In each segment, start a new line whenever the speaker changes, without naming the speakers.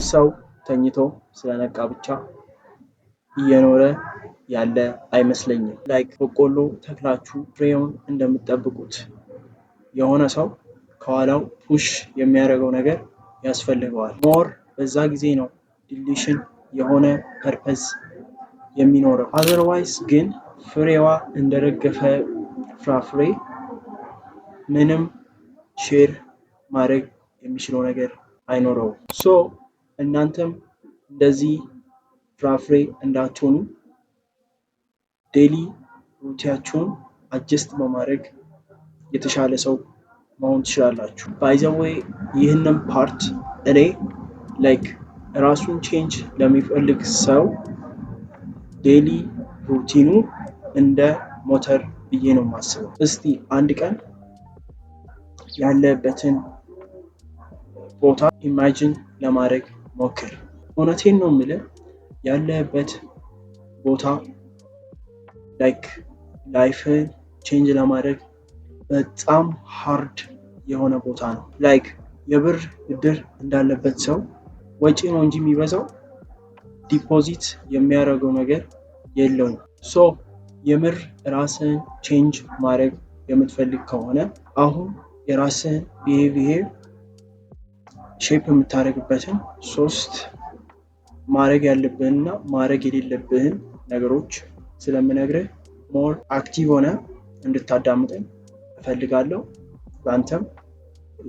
ሰው ተኝቶ ስለነቃ ብቻ እየኖረ ያለ አይመስለኝም። ላይክ በቆሎ ተክላችሁ ፍሬውን እንደምትጠብቁት የሆነ ሰው ከኋላው ፑሽ የሚያደርገው ነገር ያስፈልገዋል። ሞር በዛ ጊዜ ነው ዲሊሽን የሆነ ፐርፐዝ የሚኖረው። አዘርዋይስ ግን ፍሬዋ እንደረገፈ ፍራፍሬ ምንም ሼር ማድረግ የሚችለው ነገር አይኖረውም። ሶ እናንተም እንደዚህ ፍራፍሬ እንዳትሆኑ ዴሊ ሩቲናችሁን አጀስት በማድረግ የተሻለ ሰው መሆን ትችላላችሁ። ባይ ዘ ዌይ ይህንን ፓርት እኔ ላይክ ራሱን ቼንጅ ለሚፈልግ ሰው ዴሊ ሩቲኑ እንደ ሞተር ብዬ ነው የማስበው። እስቲ አንድ ቀን ያለበትን ቦታ ኢማጂን ለማድረግ ሞክር። እውነቴን ነው የምልህ ያለበት ቦታ ላይክ ላይፍን ቼንጅ ለማድረግ በጣም ሃርድ የሆነ ቦታ ነው። ላይክ የብር ብድር እንዳለበት ሰው ወጪ ነው እንጂ የሚበዛው ዲፖዚት የሚያደርገው ነገር የለውም። ሶ የምር ራስን ቼንጅ ማድረግ የምትፈልግ ከሆነ አሁን የራስን ቢሄቪየር ሼፕ የምታደርግበትን 3 ማድረግ ያለብህንና ማድረግ የሌለብህን ነገሮች ስለምነግርህ ሞር አክቲቭ ሆነ እንድታዳምጠኝ እፈልጋለሁ። በአንተም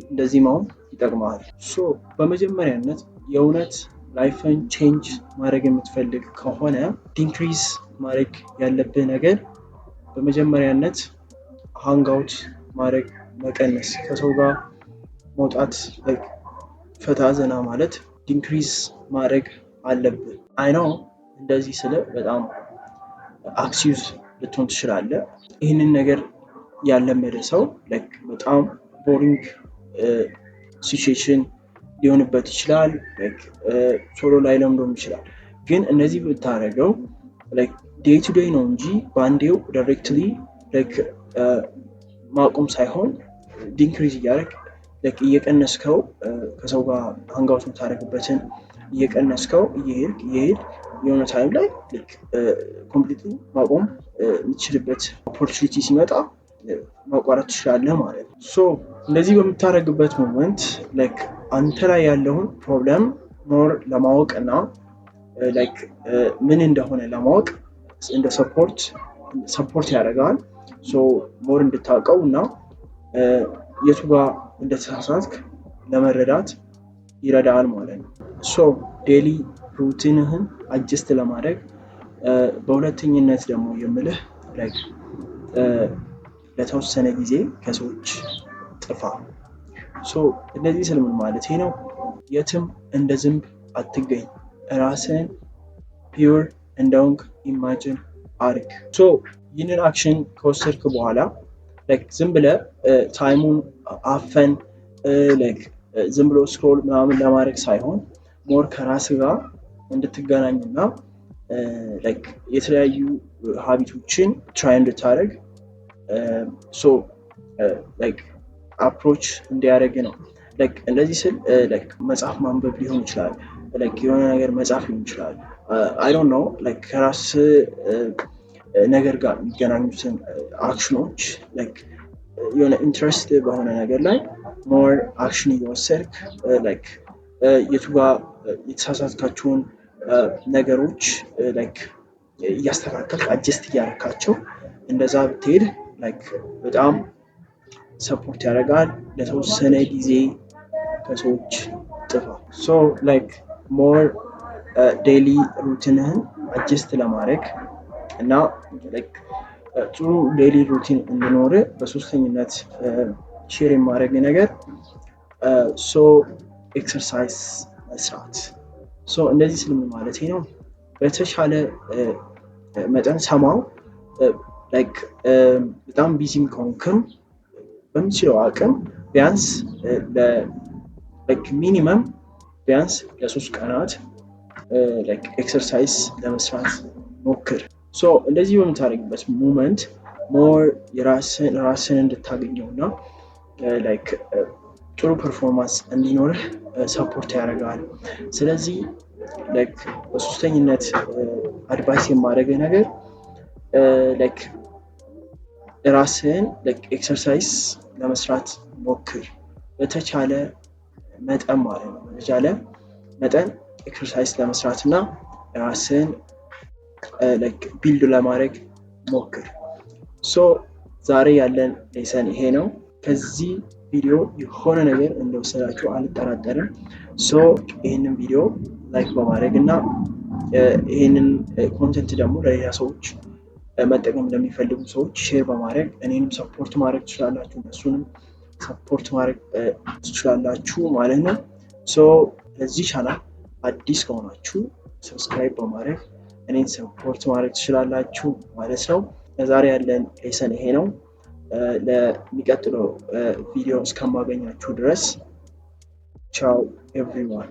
እንደዚህ መሆን ይጠቅመሃል። ሶ በመጀመሪያነት የእውነት ላይፍን ቼንጅ ማድረግ የምትፈልግ ከሆነ ዲንክሪዝ ማድረግ ያለብህ ነገር በመጀመሪያነት ሃንጋውት ማድረግ መቀነስ፣ ከሰው ጋር መውጣት፣ ፈታ ዘና ማለት ዲንክሪዝ ማድረግ አለብህ። አይ ነው እንደዚህ ስለ በጣም አክሲዩዝ ልትሆን ትችላለህ። ይህንን ነገር ያለመደ ሰው በጣም ቦሪንግ ሲቹዌሽን ሊሆንበት ይችላል። ቶሎ ላይ ለምዶም ይችላል። ግን እነዚህ ብታደርገው ዴይ ቱ ዴይ ነው እንጂ በአንዴው ዳይሬክትሊ ማቆም ሳይሆን ዲንክሪዝ እያደረግ እየቀነስከው ከሰው ጋር ሃንጋውት የምታደርግበትን እየቀነስከው እየሄድ የሆነ ታይም ላይ ኮምፕሊትሊ ማቆም የምትችልበት ኦፖርቹኒቲ ሲመጣ ማቋረጥ ትችላለህ ማለት ነው። ሶ እንደዚህ በምታደርግበት ሞመንት አንተ ላይ ያለውን ፕሮብለም ሞር ለማወቅ እና ምን እንደሆነ ለማወቅ እንደ ሰፖርት ያደርጋል። ሶ ሞር እንድታውቀው እና የቱ ጋር እንደተሳሳትክ ለመረዳት ይረዳል ማለት ነው። ሶ ዴሊ ሩቲንህን አጀስት ለማድረግ በሁለተኝነት ደግሞ የምልህ ለተወሰነ ጊዜ ከሰዎች ጥፋ። ሶ እነዚህ ስለምን ማለት ነው? የትም እንደ ዝንብ አትገኝ። ራስን ፒውር እንደሆንክ ኢማጂን አድርግ። ሶ ይህንን አክሽን ከወሰድክ በኋላ ዝም ብለህ ታይሙን አፈን ዝም ብሎ ስክሮል ምናምን ለማድረግ ሳይሆን ሞር ከራስ ጋር እንድትገናኝና የተለያዩ ሀቢቶችን ትራይ እንድታደርግ አፕሮች እንዲያደርግ ነው። እንደዚህ ስል መጽሐፍ ማንበብ ሊሆን ይችላል፣ የሆነ ነገር መጽሐፍ ሊሆን ይችላል። አይ ዶንት ኖ ከራስ ነገር ጋር የሚገናኙትን አክሽኖች የሆነ ኢንትረስት በሆነ ነገር ላይ ሞር አክሽን እየወሰድክ የቱ ጋር የተሳሳትካቸውን ነገሮች እያስተካከልክ አጀስት እያደረካቸው እንደዛ ብትሄድ በጣም ሰፖርት ያደርጋል። ለተወሰነ ጊዜ ከሰዎች ጥፋ። ሶ ሞር ዴይሊ ሩቲንህን አጀስት ለማድረግ እና ጥሩ ዴይሊ ሩቲን እንዲኖር በሶስተኝነት ሼር የማድረግ ነገር ኤክሰርሳይዝ መስራት። እንደዚህ ስልም ማለት ነው በተሻለ መጠን ሰማው በጣም ቢዚም ከሆንክም በምችለው አቅም ቢያንስ ሚኒመም ቢያንስ ለ3 ቀናት ኤክሰርሳይዝ ለመስራት ሞክር። እንደዚህ በምታደርግበት ሞመንት ሞር ራስን እንድታገኘው እና ጥሩ ፐርፎርማንስ እንዲኖርህ ሰፖርት ያደርጋል። ስለዚህ ላይክ በሶስተኝነት አድቫይስ የማደርገው ነገር ላይክ ራስህን ላይክ ኤክሰርሳይዝ ለመስራት ሞክር በተቻለ መጠን ማለት ነው። በተቻለ መጠን ኤክሰርሳይዝ ለመስራት እና ራስህን ላይክ ቢልድ ለማድረግ ሞክር። ሶ ዛሬ ያለን ሌሰን ይሄ ነው። ከዚህ ቪዲዮ የሆነ ነገር እንደወሰዳችሁ አልጠራጠርም። ሶ ይህንን ቪዲዮ ላይክ በማድረግ እና ይህንን ኮንተንት ደግሞ ለሌላ ሰዎች መጠቀም ለሚፈልጉ ሰዎች ሼር በማድረግ እኔንም ሰፖርት ማድረግ ትችላላችሁ፣ እነሱንም ሰፖርት ማድረግ ትችላላችሁ ማለት ነው። ሶ ለዚህ ቻናል አዲስ ከሆናችሁ ሰብስክራይብ በማድረግ እኔን ሰፖርት ማድረግ ትችላላችሁ ማለት ነው። ለዛሬ ያለን ሌሰን ይሄ ነው። ለሚቀጥለው ቪዲዮ እስከማገኛችሁ ድረስ ቻው ኤቭሪዋን።